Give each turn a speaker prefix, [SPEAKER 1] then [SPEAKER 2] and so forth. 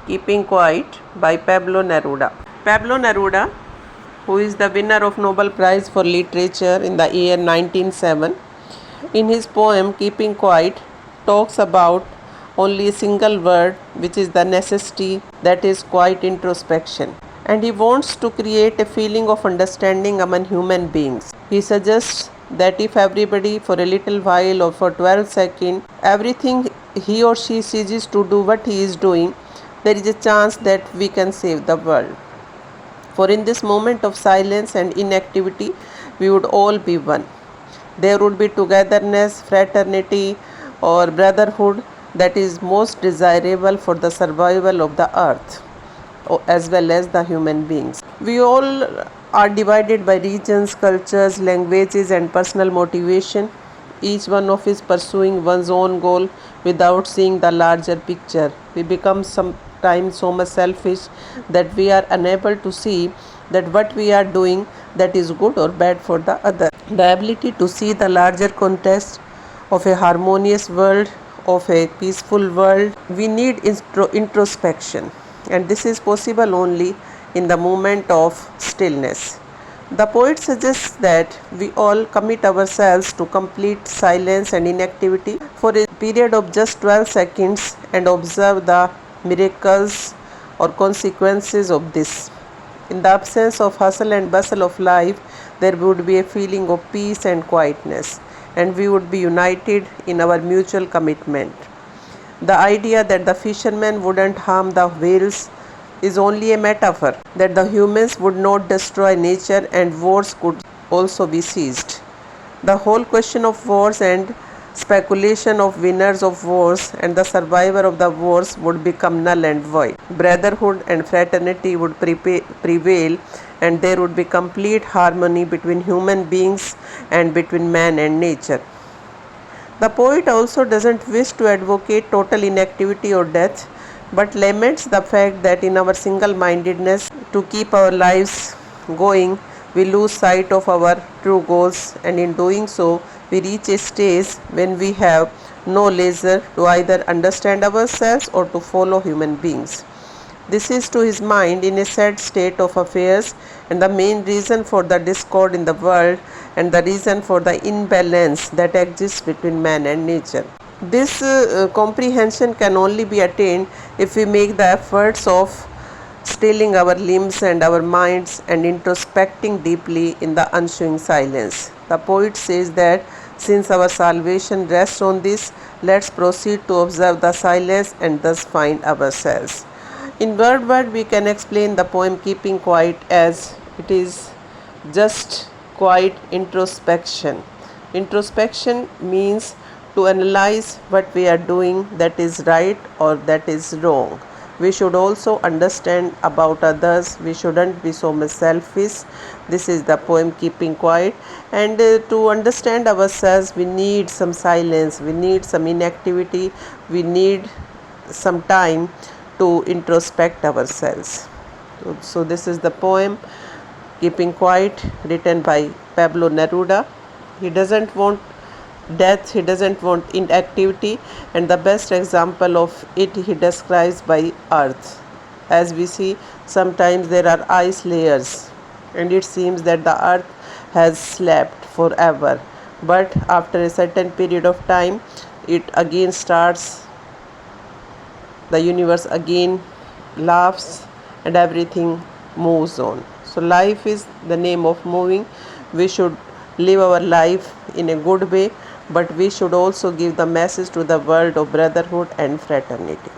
[SPEAKER 1] Keeping Quiet by Pablo Neruda. Pablo Neruda, who is the winner of Nobel Prize for Literature in the year 1907, in his poem Keeping Quiet, talks about only a single word, which is the necessity, that is quiet introspection. And he wants to create a feeling of understanding among human beings. He suggests that if everybody for a little while or for 12 seconds, everything he or she ceases to do what he is doing, there is a chance that we can save the world. For in this moment of silence and inactivity, we would all be one. There would be togetherness, fraternity, or brotherhood that is most desirable for the survival of the earth as well as the human beings. We all are divided by regions, cultures, languages, and personal motivation. Each one of us pursuing one's own goal without seeing the larger picture. We become sometimes so much selfish that we are unable to see that what we are doing that is good or bad for the other. The ability to see the larger context of a harmonious world, of a peaceful world, we need introspection, and this is possible only in the moment of stillness. The poet suggests that we all commit ourselves to complete silence and inactivity for a period of just 12 seconds and observe the miracles or consequences of this. In the absence of hustle and bustle of life, there would be a feeling of peace and quietness, and we would be united in our mutual commitment. The idea that the fishermen wouldn't harm the whales is only a metaphor, that the humans would not destroy nature and wars could also be ceased. The whole question of wars and speculation of winners of wars and the survivor of the wars would become null and void. Brotherhood and fraternity would prevail, and there would be complete harmony between human beings and between man and nature. The poet also doesn't wish to advocate total inactivity or death, but laments the fact that in our single-mindedness to keep our lives going, we lose sight of our true goals, and in doing so, we reach a stage when we have no leisure to either understand ourselves or to follow human beings. This is to his mind in a sad state of affairs, and the main reason for the discord in the world and the reason for the imbalance that exists between man and nature. This comprehension can only be attained if we make the efforts of stilling our limbs and our minds and introspecting deeply in the ensuing silence. The poet says that since our salvation rests on this, let's proceed to observe the silence and thus find ourselves. In word we can explain the poem Keeping Quiet as it is just quiet introspection. Introspection means to analyze what we are doing that is right or that is wrong. We should also understand about others. We shouldn't be so much selfish. This is the poem Keeping Quiet. And to understand ourselves, we need some silence, we need some inactivity, we need some time to introspect ourselves. So this is the poem Keeping Quiet, written by Pablo Neruda. He doesn't want death, he doesn't want inactivity, and the best example of it he describes by earth. As we see, sometimes there are ice layers and it seems that the earth has slept forever, but after a certain period of time it again starts, the universe again laughs and everything moves on. So life is the name of moving. We should live our life in a good way, but we should also give the message to the world of brotherhood and fraternity.